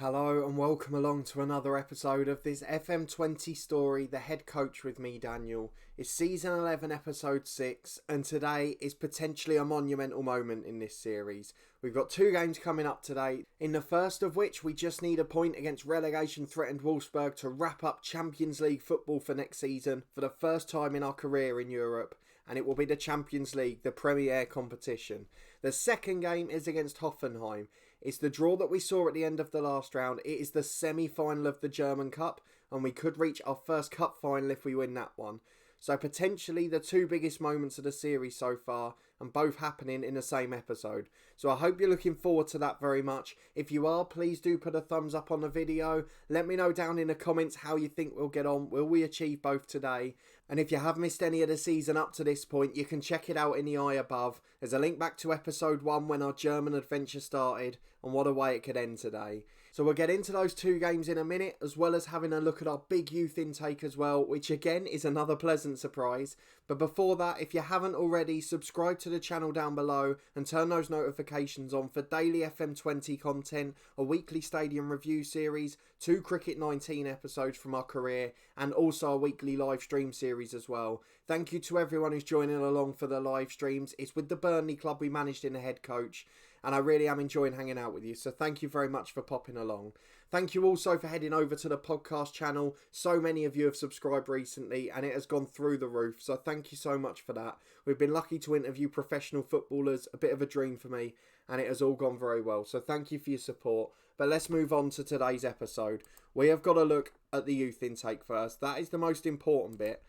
Hello and welcome along to another episode of this FM20 story, The Head Coach with me, Daniel. It's season 11, episode 6, and today is potentially a monumental moment in this series. We've got two games coming up today, in the first of which we just need a point against relegation-threatened Wolfsburg to wrap up Champions League football for next season for the first time in our career in Europe, and it will be the Champions League, the Premier competition. The second game is against Hoffenheim. It's the draw that we saw at the end of the last round. It is the semi-final of the German Cup, and we could reach our first cup final if we win that one. So potentially the two biggest moments of the series so far, and both happening in the same episode. So I hope you're looking forward to that very much. If you are, please do put a thumbs up on the video. Let me know down in the comments how you think we'll get on. Will we achieve both today? And if you have missed any of the season up to this point, you can check it out in the eye above. There's a link back to episode 1 when our German adventure started, and what a way it could end today. So we'll get into those two games in a minute, as well as having a look at our big youth intake as well, which again is another pleasant surprise. But before that, if you haven't already, subscribe to the channel down below and turn those notifications on for daily FM20 content, a weekly stadium review series, 2 Cricket 19 episodes from our career, and also a weekly live stream series as well. Thank you to everyone who's joining along for the live streams. It's with the Burnley club we managed in the Head Coach, and I really am enjoying hanging out with you, so thank you very much for popping along. Thank you also for heading over to the podcast channel. So many of you have subscribed recently, and it has gone through the roof, so thank you so much for that. We've been lucky to interview professional footballers, a bit of a dream for me, and it has all gone very well, so thank you for your support. But let's move on to today's episode. We have got to look at the youth intake first. That is the most important bit.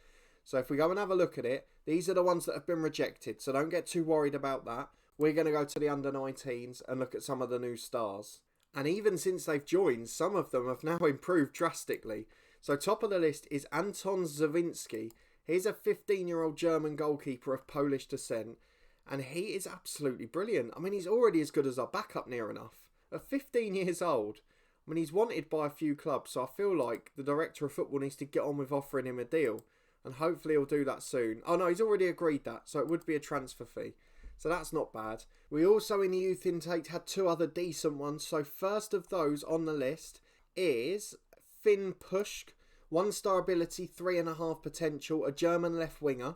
So if we go and have a look at it, these are the ones that have been rejected, so don't get too worried about that. We're going to go to the under-19s and look at some of the new stars. And even since they've joined, some of them have now improved drastically. So top of the list is Anton Sowinski. He's a 15-year-old German goalkeeper of Polish descent, and he is absolutely brilliant. I mean, he's already as good as our backup near enough. At 15 years old, I mean, he's wanted by a few clubs, so I feel like the director of football needs to get on with offering him a deal, and hopefully he'll do that soon. Oh no, he's already agreed that, so it would be a transfer fee. So that's not bad. We also in the youth intake had two other decent ones. So first of those on the list is Finn Puschk. 1-star ability, 3.5 potential, a German left winger.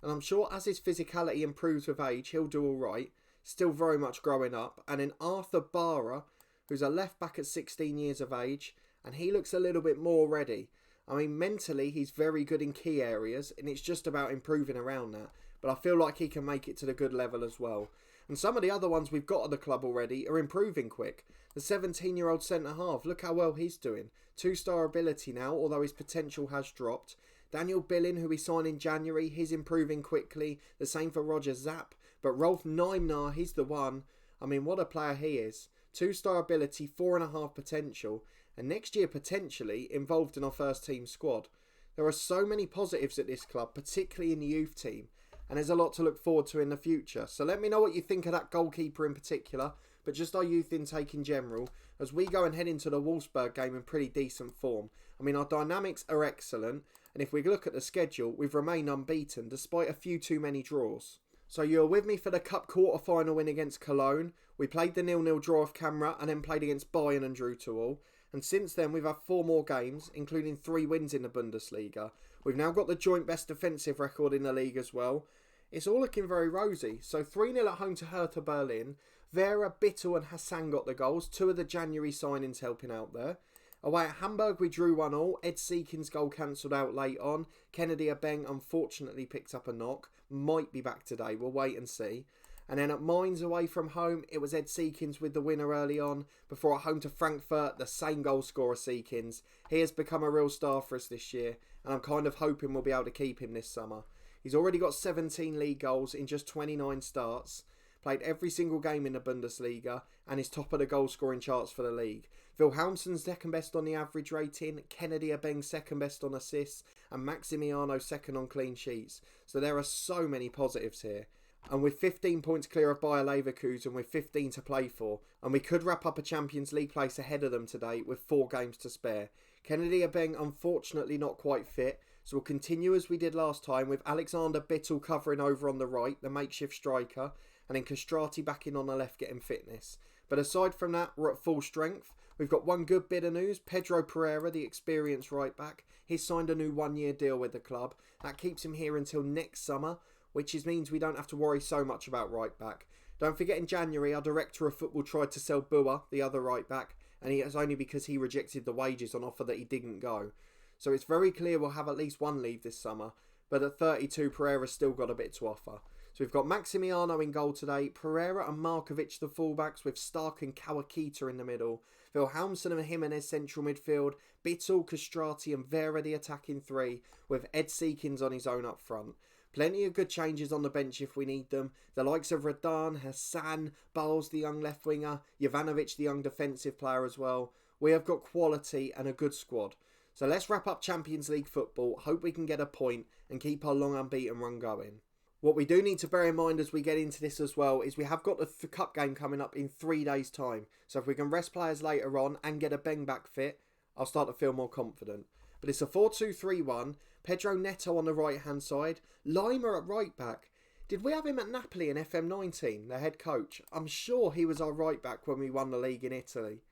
And I'm sure as his physicality improves with age, he'll do alright. Still very much growing up. And then Arthur Bara, who's a left back at 16 years of age. And he looks a little bit more ready. I mean, mentally, he's very good in key areas, and it's just about improving around that. But I feel like he can make it to the good level as well. And some of the other ones we've got at the club already are improving quick. The 17-year-old centre-half, look how well he's doing. 2-star ability now, although his potential has dropped. Daniel Billin, who we signed in January, he's improving quickly. The same for Roger Zapp. But Rolf Neimnar, he's the one. I mean, what a player he is. 2-star ability, 4.5 potential, and next year potentially involved in our first team squad. There are so many positives at this club, particularly in the youth team, and there's a lot to look forward to in the future. So let me know what you think of that goalkeeper in particular, but just our youth intake in general, as we go and head into the Wolfsburg game in pretty decent form. I mean, our dynamics are excellent, and if we look at the schedule, we've remained unbeaten despite a few too many draws. So you're with me for the Cup quarter-final win against Cologne. We played the 0-0 draw off camera and then played against Bayern and drew 2-2. And since then we've had 4 more games, including 3 wins in the Bundesliga. We've now got the joint best defensive record in the league as well. It's all looking very rosy. So 3-0 at home to Hertha Berlin. Vera, Bittel and Hassan got the goals. 2 of the January signings helping out there. Away at Hamburg we drew 1-1. Ed Seekins' goal cancelled out late on. Kennedy Abeng unfortunately picked up a knock. Might be back today, we'll wait and see. And then at Mainz away from home, it was Ed Seekins with the winner early on. Before at home to Frankfurt, the same goal scorer Seekins. He has become a real star for us this year, and I'm kind of hoping we'll be able to keep him this summer. He's already got 17 league goals in just 29 starts. Played every single game in the Bundesliga and is top of the goal scoring charts for the league. Wilhelmsen's second best on the average rating, Kennedy Abeng second best on assists, and Maximiano second on clean sheets. So there are so many positives here. And with 15 points clear of Bayer Leverkusen with 15 to play for, and we could wrap up a Champions League place ahead of them today with 4 games to spare. Kennedy Abeng unfortunately not quite fit, so we'll continue as we did last time with Alexander Bittel covering over on the right, the makeshift striker, and then Castrati back in on the left getting fitness. But aside from that, we're at full strength. We've got one good bit of news. Pedro Pereira, the experienced right back, he's signed a new 1-year deal with the club. That keeps him here until next summer, which means we don't have to worry so much about right back. Don't forget in January, our director of football tried to sell Bua, the other right back, and it was only because he rejected the wages on offer that he didn't go. So it's very clear we'll have at least one leave this summer, but at 32, Pereira's still got a bit to offer. So we've got Maximiano in goal today, Pereira and Markovic the fullbacks with Stark and Kawakita in the middle, Wilhelmsen and Jimenez central midfield, Bittel, Castrati and Vera the attacking three, with Ed Seekins on his own up front. Plenty of good changes on the bench if we need them. The likes of Radan, Hassan, Bowles the young left winger, Jovanovic the young defensive player as well. We have got quality and a good squad. So let's wrap up Champions League football, hope we can get a point and keep our long unbeaten run going. What we do need to bear in mind as we get into this as well is we have got the cup game coming up in 3 days' time. So if we can rest players later on and get a Beng back fit, I'll start to feel more confident. But it's a 4-2-3-1, Pedro Neto on the right hand side, Lima at right back. Did we have him at Napoli in FM19, the head coach? I'm sure he was our right back when we won the league in Italy.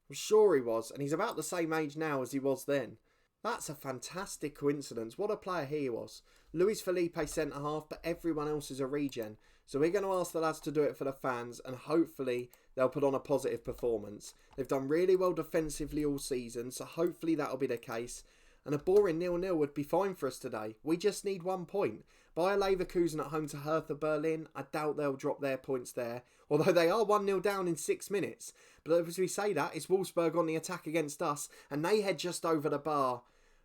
I'm sure he was, and he's about the same age now as he was then. That's a fantastic coincidence. What a player he was. Luis Felipe centre half, but everyone else is a regen. So we're going to ask the lads to do it for the fans, and hopefully they'll put on a positive performance. They've done really well defensively all season, so hopefully that'll be the case. And a boring 0-0 would be fine for us today. We just need 1 point. Bayer Leverkusen at home to Hertha Berlin. I doubt they'll drop their points there. Although they are 1-0 down in 6 minutes. But as we say that, it's Wolfsburg on the attack against us. And they head just over the bar.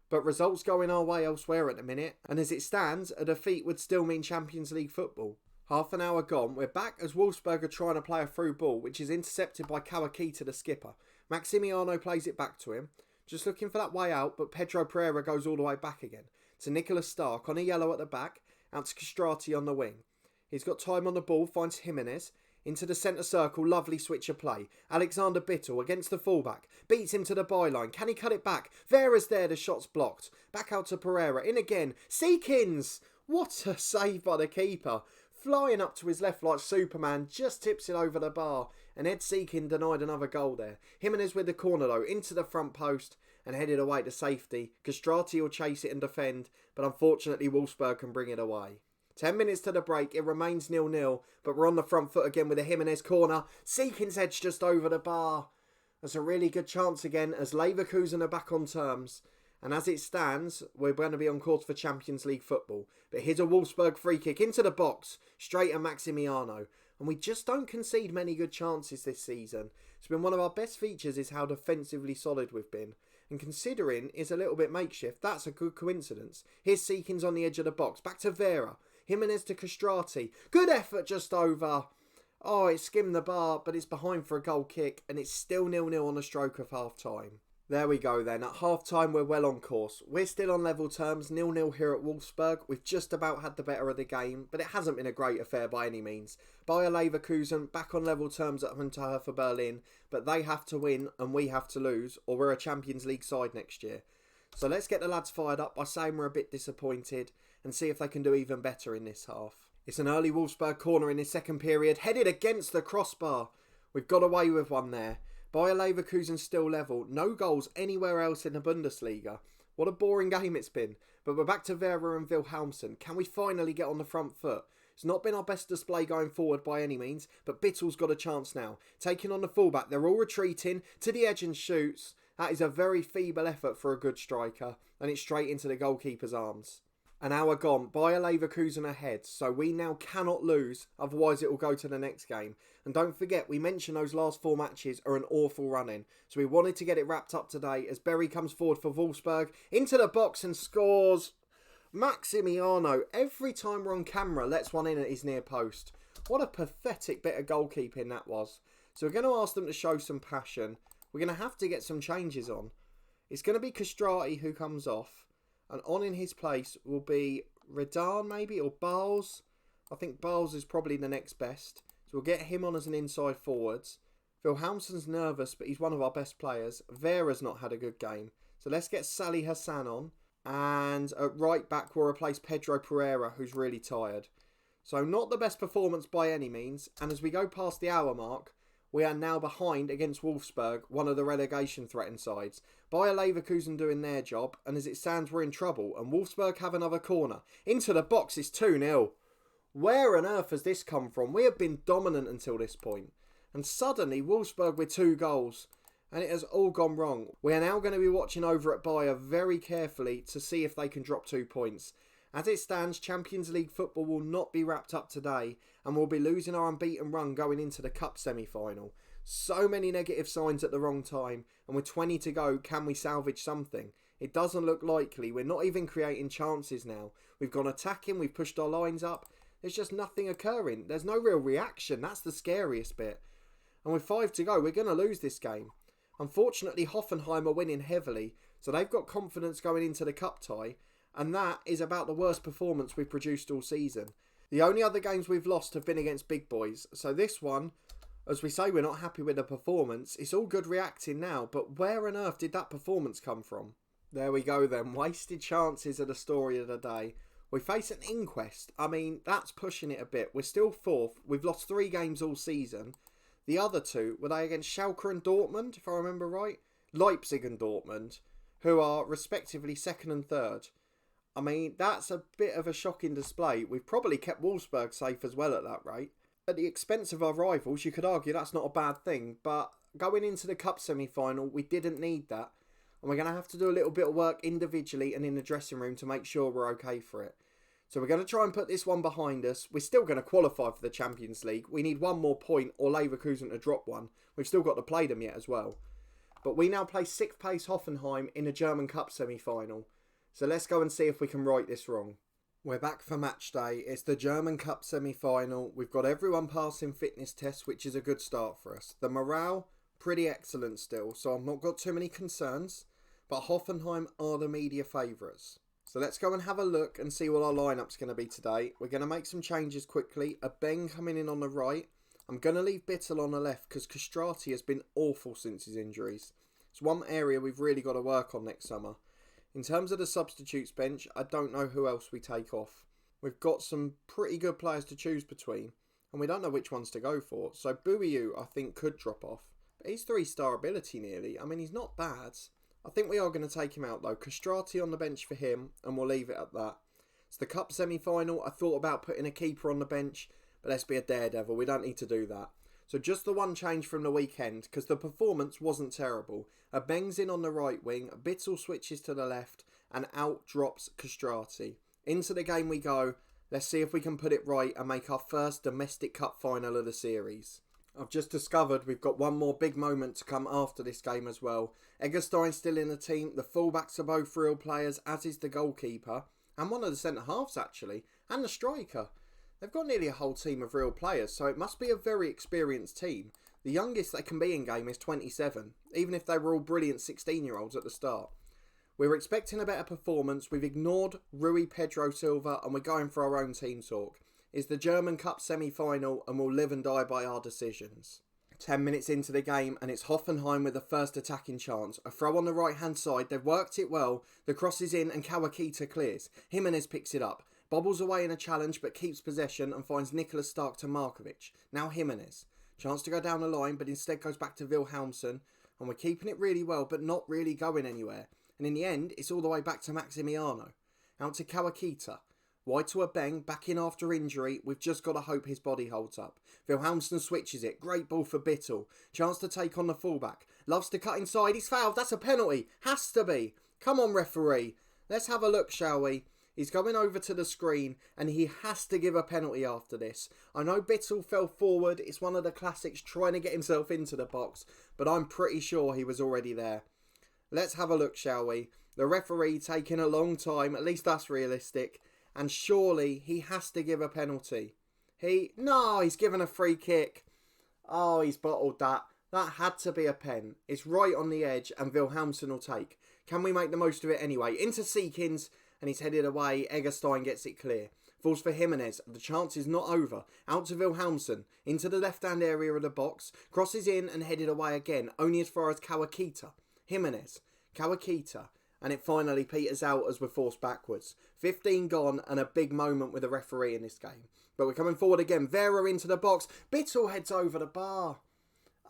But results going our way elsewhere at the minute. And as it stands, a defeat would still mean Champions League football. Half an hour gone, we're back as Wolfsburg are trying to play a through ball, which is intercepted by Kawakita, the skipper. Maximiano plays it back to him. Just looking for that way out, but Pedro Pereira goes all the way back again. To Nicholas Stark on a yellow at the back, out to Castrati on the wing. He's got time on the ball, finds Jimenez. Into the centre circle, lovely switch of play. Alexander Bittel against the fullback. Beats him to the byline. Can he cut it back? Vera's there, the shot's blocked. Back out to Pereira, in again. Seekins! What a save by the keeper. Flying up to his left like Superman, just tips it over the bar. And Ed Seekin denied another goal there. Jimenez with the corner though, into the front post and headed away to safety. Castrati will chase it and defend, but unfortunately Wolfsburg can bring it away. 10 minutes to the break, it remains 0-0, but we're on the front foot again with a Jimenez corner. Seekins heads just over the bar. That's a really good chance again as Leverkusen are back on terms. And as it stands, we're going to be on course for Champions League football. But here's a Wolfsburg free kick into the box, straight at Maximiano. And we just don't concede many good chances this season. It's been one of our best features is how defensively solid we've been. And considering it's a little bit makeshift, that's a good coincidence. Here's Seekins on the edge of the box, back to Vera. Jimenez to Castrati. Good effort just over. Oh, it skimmed the bar, but it's behind for a goal kick. And it's still 0-0 on the stroke of half time. There we go then. At half time, we're well on course. We're still on level terms, 0-0 here at Wolfsburg. We've just about had the better of the game, but it hasn't been a great affair by any means. Bayer Leverkusen back on level terms at home to Hertha Berlin, but they have to win and we have to lose, or we're a Champions League side next year. So let's get the lads fired up by saying we're a bit disappointed and see if they can do even better in this half. It's an early Wolfsburg corner in this second period, headed against the crossbar. We've got away with one there. Bayer Leverkusen still level, no goals anywhere else in the Bundesliga. What a boring game it's been. But we're back to Vera and Wilhelmsen. Can we finally get on the front foot? It's not been our best display going forward by any means, but Bittel's got a chance now. Taking on the fullback, they're all retreating to the edge and shoots. That is a very feeble effort for a good striker, and it's straight into the goalkeeper's arms. An hour gone, Bayer Leverkusen ahead, so we now cannot lose, otherwise it will go to the next game. And don't forget, we mentioned those last 4 matches are an awful run-in, so we wanted to get it wrapped up today as Berry comes forward for Wolfsburg, into the box and scores. Maximiano, every time we're on camera, lets one in at his near post. What a pathetic bit of goalkeeping that was. So we're going to ask them to show some passion. We're going to have to get some changes on. It's going to be Castrati who comes off. And on in his place will be Redan maybe, or Bowles. I think Bowles is probably the next best. So we'll get him on as an inside forwards. Wilhelmsen's nervous, but he's one of our best players. Vera's not had a good game. So let's get Salih Hassan on. And at right back we'll replace Pedro Pereira, who's really tired. So not the best performance by any means. And as we go past the hour mark, We are now behind against Wolfsburg, one of the relegation threatened sides. Bayer Leverkusen doing their job, and as it stands we're in trouble, and Wolfsburg have another corner. Into the box, it's 2-0. Where on earth has this come from? We have been dominant until this point. And suddenly Wolfsburg with 2 goals. And it has all gone wrong. We are now going to be watching over at Bayer very carefully to see if they can drop 2 points. As it stands, Champions League football will not be wrapped up today, and we'll be losing our unbeaten run going into the Cup semi-final. So many negative signs at the wrong time, and with 20 to go, can we salvage something? It doesn't look likely. We're not even creating chances now. We've gone attacking, we've pushed our lines up. There's just nothing occurring. There's no real reaction. That's the scariest bit. And with 5 to go, we're going to lose this game. Unfortunately, Hoffenheim are winning heavily, so they've got confidence going into the cup tie, and that is about the worst performance we've produced all season. The only other games we've lost have been against big boys, so this one, as we say we're not happy with the performance, it's all good reacting now, but where on earth did that performance come from? There we go then, wasted chances are the story of the day. We face an inquest. I mean, that's pushing it a bit. We're still 4th, we've lost 3 games all season. The other 2, were they against Schalke and Dortmund, if I remember right? Leipzig and Dortmund, who are respectively 2nd and 3rd. I mean, that's a bit of a shocking display. We've probably kept Wolfsburg safe as well at that rate. At the expense of our rivals, you could argue that's not a bad thing, but going into the cup semi-final, we didn't need that. And we're going to have to do a little bit of work individually and in the dressing room to make sure we're okay for it. So we're going to try and put this one behind us. We're still going to qualify for the Champions League. We need 1 more point or Leverkusen to drop 1. We've still got to play them yet as well. But we now play 6th place Hoffenheim in the German Cup semi-final. So let's go and see if we can right this wrong. We're back for match day. It's the German Cup semi-final. We've got everyone passing fitness tests, which is a good start for us. The morale, pretty excellent still. So I've not got too many concerns. But Hoffenheim are the media favourites. So let's go and have a look and see what our lineup's going to be today. We're going to make some changes quickly. A Ben coming in on the right. I'm going to leave Bittel on the left because Castrati has been awful since his injuries. It's one area we've really got to work on next summer. In terms of the substitutes bench, I don't know who else we take off. We've got some pretty good players to choose between, and we don't know which ones to go for. So Bouillou, I think, could drop off. But he's 3-star ability nearly. I mean, he's not bad. I think we are going to take him out though. Castrati on the bench for him, and we'll leave it at that. It's the cup semi-final. I thought about putting a keeper on the bench, but let's be a daredevil. We don't need to do that. So just the one change from the weekend, because the performance wasn't terrible. A Beng's in on the right wing, Bittel switches to the left, and out drops Castrati. Into the game we go. Let's see if we can put it right and make our first domestic cup final of the series. I've just discovered we've got one more big moment to come after this game as well. Eggestein's still in the team, the fullbacks are both real players, as is the goalkeeper, and one of the centre-halves actually, and the striker. They've got nearly a whole team of real players, so it must be a very experienced team. The youngest they can be in game is 27, even if they were all brilliant 16-year-olds at the start. We were expecting a better performance, we've ignored Rui Pedro Silva, and we're going for our own team talk. It's the German Cup semi-final, and we'll live and die by our decisions. 10 minutes into the game, and it's Hoffenheim with the first attacking chance. A throw on the right-hand side, they've worked it well. The cross is in, and Kawakita clears. Jimenez picks it up. Bobbles away in a challenge, but keeps possession and finds Nicholas Stark to Markovic. Now Jimenez. Chance to go down the line, but instead goes back to Wilhelmsen. And we're keeping it really well, but not really going anywhere. And in the end, it's all the way back to Maximiano. Out to Kawakita. Wide to a Beng, back in after injury. We've just got to hope his body holds up. Wilhelmsen switches it. Great ball for Bittel. Chance to take on the fullback. Loves to cut inside. He's fouled. That's a penalty. Has to be. Come on, referee. Let's have a look, shall we? He's going over to the screen and he has to give a penalty after this. I know Bittel fell forward. It's one of the classics trying to get himself into the box, but I'm pretty sure he was already there. Let's have a look, shall we? The referee taking a long time. At least that's realistic. And surely he has to give a penalty. No, he's given a free kick. Oh, he's bottled that. That had to be a pen. It's right on the edge and Wilhelmsen will take. Can we make the most of it anyway? Into Seekins and he's headed away. Eggestein gets it clear. Falls for Jimenez. The chance is not over. Out to Wilhelmsen. Into the left-hand area of the box. Crosses in and headed away again. Only as far as Kawakita. Jimenez. Kawakita. And it finally peters out as we're forced backwards. 15 gone and a big moment with the referee in this game. But we're coming forward again. Vera into the box. Bittel heads over the bar.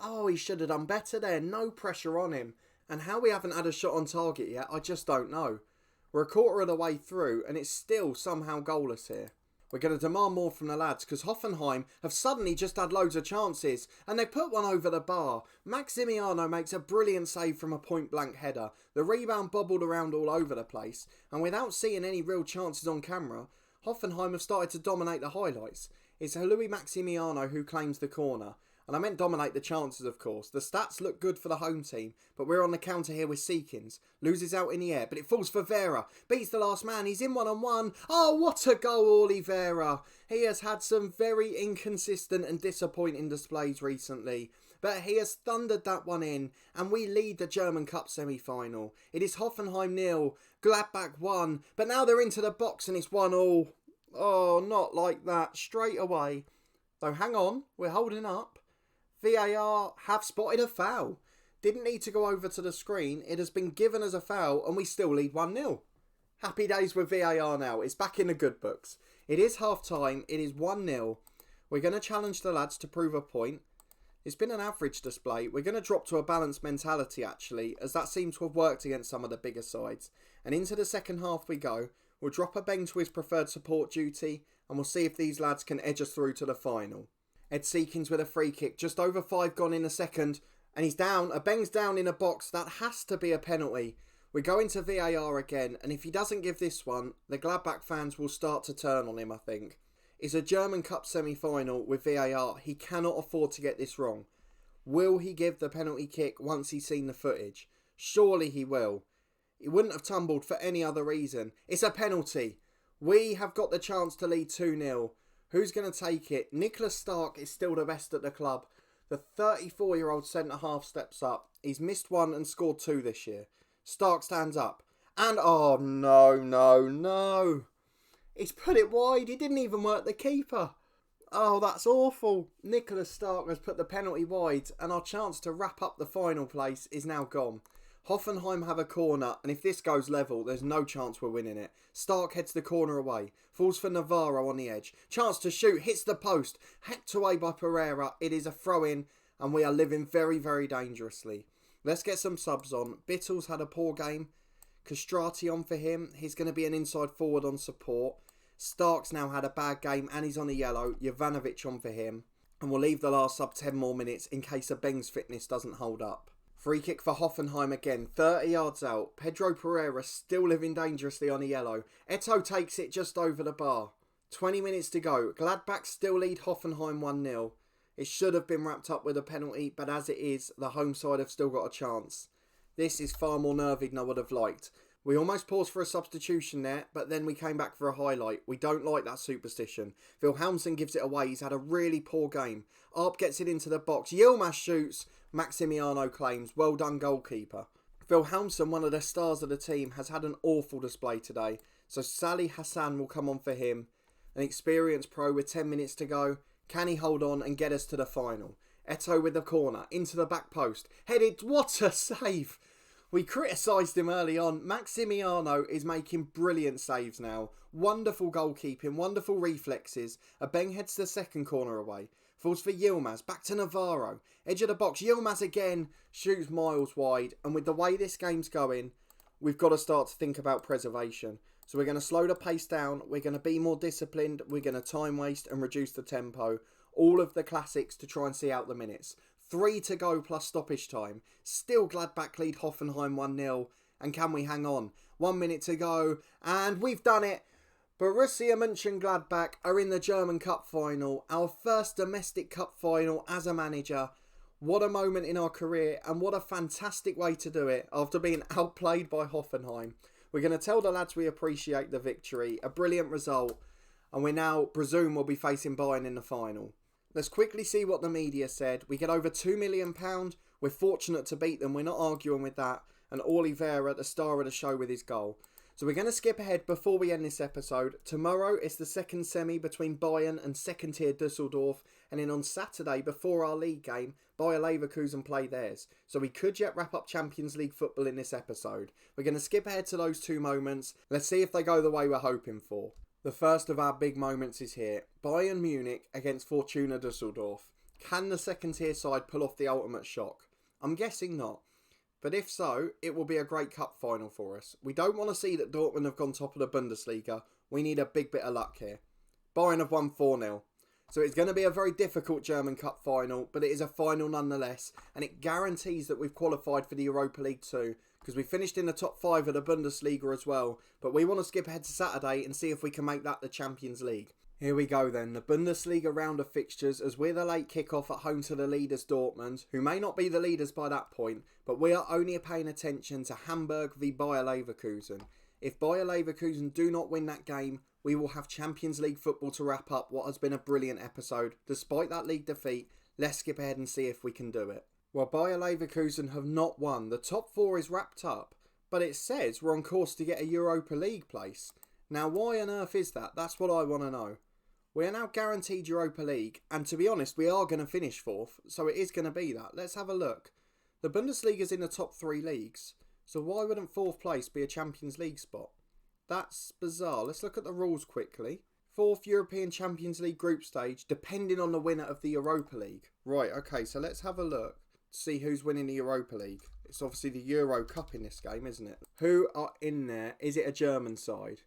Oh, he should have done better there. No pressure on him. And how we haven't had a shot on target yet, I just don't know. We're a quarter of the way through and it's still somehow goalless here. We're going to demand more from the lads because Hoffenheim have suddenly just had loads of chances and they put one over the bar. Maximiano makes a brilliant save from a point-blank header. The rebound bobbled around all over the place and without seeing any real chances on camera, Hoffenheim have started to dominate the highlights. It's Louis Maximiano who claims the corner. And I meant dominate the chances, of course. The stats look good for the home team, but we're on the counter here with Seekins. Loses out in the air, but it falls for Vera. Beats the last man, he's in one-on-one. Oh, what a goal, Oliveira. He has had some very inconsistent and disappointing displays recently. But he has thundered that one in, and we lead the German Cup semi-final. It is Hoffenheim 0, Gladbach 1, but now they're into the box and it's 1-1. Oh, not like that, straight away. Though hang on, we're holding up. VAR have spotted a foul. Didn't need to go over to the screen. It has been given as a foul and we still lead 1-0. Happy days with VAR now. It's back in the good books. It is half time. It is 1-0. We're going to challenge the lads to prove a point. It's been an average display. We're going to drop to a balanced mentality actually, as that seems to have worked against some of the bigger sides. And into the second half we go. We'll drop a Beng to his preferred support duty and we'll see if these lads can edge us through to the final. Ed Seekins with a free kick, just over 5 gone in a second, and he's down. A Beng's down in a box, that has to be a penalty. We go into VAR again, and if he doesn't give this one, the Gladbach fans will start to turn on him, I think. It's a German Cup semi-final with VAR, he cannot afford to get this wrong. Will he give the penalty kick once he's seen the footage? Surely he will. He wouldn't have tumbled for any other reason. It's a penalty. We have got the chance to lead 2-0. Who's going to take it? Niklas Stark is still the best at the club. The 34-year-old centre-half steps up. He's missed 1 and scored 2 this year. Stark stands up. And, oh, no. He's put it wide. He didn't even work the keeper. Oh, that's awful. Niklas Stark has put the penalty wide and our chance to wrap up the final place is now gone. Hoffenheim have a corner, and if this goes level, there's no chance we're winning it. Stark heads the corner away, falls for Navarro on the edge. Chance to shoot, hits the post, hacked away by Pereira. It is a throw-in, and we are living very, very dangerously. Let's get some subs on. Bittles had a poor game. Castrati on for him. He's going to be an inside forward on support. Stark's now had a bad game, and he's on a yellow. Jovanovic on for him. And we'll leave the last sub 10 more minutes in case a Beng's fitness doesn't hold up. Free kick for Hoffenheim again, 30 yards out. Pedro Pereira still living dangerously on a yellow. Eto takes it just over the bar. 20 minutes to go. Gladbach still lead Hoffenheim 1-0. It should have been wrapped up with a penalty, but as it is, the home side have still got a chance. This is far more nervy than I would have liked. We almost paused for a substitution there, but then we came back for a highlight. We don't like that superstition. Wilhelmsen gives it away. He's had a really poor game. Arp gets it into the box. Yilmaz shoots. Maximiano claims. Well done, goalkeeper. Wilhelmsen, one of the stars of the team, has had an awful display today. So Salih Hassan will come on for him. An experienced pro with 10 minutes to go. Can he hold on and get us to the final? Eto with the corner. Into the back post. Headed. What a save! We criticised him early on. Maximiano is making brilliant saves now. Wonderful goalkeeping, wonderful reflexes. A Beng heads the second corner away. Falls for Yilmaz, back to Navarro. Edge of the box, Yilmaz again. Shoots miles wide. And with the way this game's going, we've got to start to think about preservation. So we're going to slow the pace down. We're going to be more disciplined. We're going to time waste and reduce the tempo. All of the classics to try and see out the minutes. 3 to go plus stoppage time. Still Gladbach lead Hoffenheim 1-0. And can we hang on? 1 minute to go. And we've done it. Borussia Monchengladbach are in the German Cup final. Our first domestic cup final as a manager. What a moment in our career. And what a fantastic way to do it after being outplayed by Hoffenheim. We're going to tell the lads we appreciate the victory. A brilliant result. And we now presume we'll be facing Bayern in the final. Let's quickly see what the media said. We get over £2 million. We're fortunate to beat them. We're not arguing with that. And Oliveira, the star of the show with his goal. So we're going to skip ahead before we end this episode. Tomorrow is the second semi between Bayern and second tier Dusseldorf. And then on Saturday, before our league game, Bayer Leverkusen play theirs. So we could yet wrap up Champions League football in this episode. We're going to skip ahead to those two moments. Let's see if they go the way we're hoping for. The first of our big moments is here. Bayern Munich against Fortuna Düsseldorf. Can the second tier side pull off the ultimate shock? I'm guessing not. But if so, it will be a great cup final for us. We don't want to see that Dortmund have gone top of the Bundesliga. We need a big bit of luck here. Bayern have won 4-0. So it's going to be a very difficult German Cup final, but it is a final nonetheless, and it guarantees that we've qualified for the Europa League too, because we finished in the top 5 of the Bundesliga as well, but we want to skip ahead to Saturday and see if we can make that the Champions League. Here we go then, the Bundesliga round of fixtures as we're the late kick-off at home to the leaders Dortmund, who may not be the leaders by that point, but we are only paying attention to Hamburg v Bayer Leverkusen. If Bayer Leverkusen do not win that game, we will have Champions League football to wrap up what has been a brilliant episode. Despite that league defeat, let's skip ahead and see if we can do it. While Bayer Leverkusen have not won, the top 4 is wrapped up, but it says we're on course to get a Europa League place. Now why on earth is that? That's what I want to know. We are now guaranteed Europa League, and to be honest, we are going to finish 4th, so it is going to be that. Let's have a look. The Bundesliga's in the top 3 leagues, so why wouldn't 4th place be a Champions League spot? That's bizarre. Let's look at the rules quickly. 4th European Champions League group stage, depending on the winner of the Europa League. Right, okay, so let's have a look to see who's winning the Europa League. It's obviously the Euro Cup in this game, isn't it? Who are in there? Is it a German side?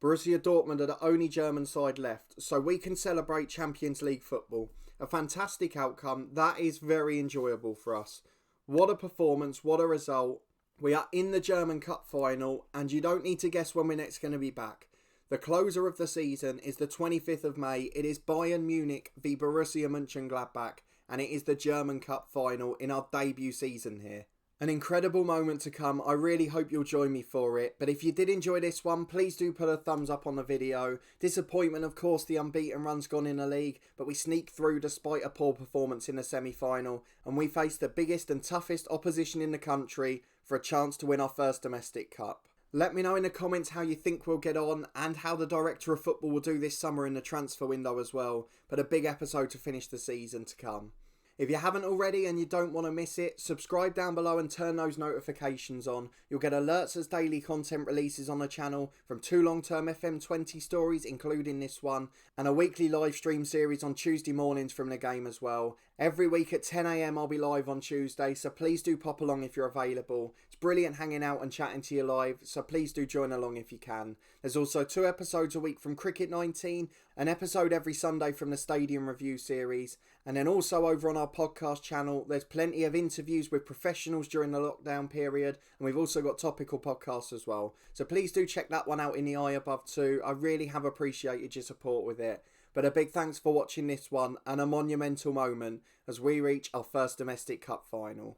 Borussia Dortmund are the only German side left, so we can celebrate Champions League football. A fantastic outcome. That is very enjoyable for us. What a performance, what a result. We are in the German Cup final, and you don't need to guess when we're next going to be back. The closer of the season is the 25th of May. It is Bayern Munich v Borussia Monchengladbach, and it is the German Cup final in our debut season here. An incredible moment to come. I really hope you'll join me for it. But if you did enjoy this one, please do put a thumbs up on the video. Disappointment, of course, the unbeaten run's gone in the league, but we sneaked through despite a poor performance in the semi-final, and we faced the biggest and toughest opposition in the country for a chance to win our first domestic cup. Let me know in the comments how you think we'll get on and how the director of football will do this summer in the transfer window as well. But a big episode to finish the season to come. If you haven't already and you don't want to miss it, subscribe down below and turn those notifications on. You'll get alerts as daily content releases on the channel from 2 long-term FM20 stories, including this one, and a weekly live stream series on Tuesday mornings from the game as well. Every week at 10 AM I'll be live on Tuesday, so please do pop along if you're available. It's brilliant hanging out and chatting to you live, so please do join along if you can. There's also 2 episodes a week from Cricket 19, an episode every Sunday from the Stadium Review series, and then also over on our podcast channel there's plenty of interviews with professionals during the lockdown period, and we've also got topical podcasts as well. So please do check that one out in the eye above too. I really have appreciated your support with it. But a big thanks for watching this one, and a monumental moment as we reach our first domestic cup final.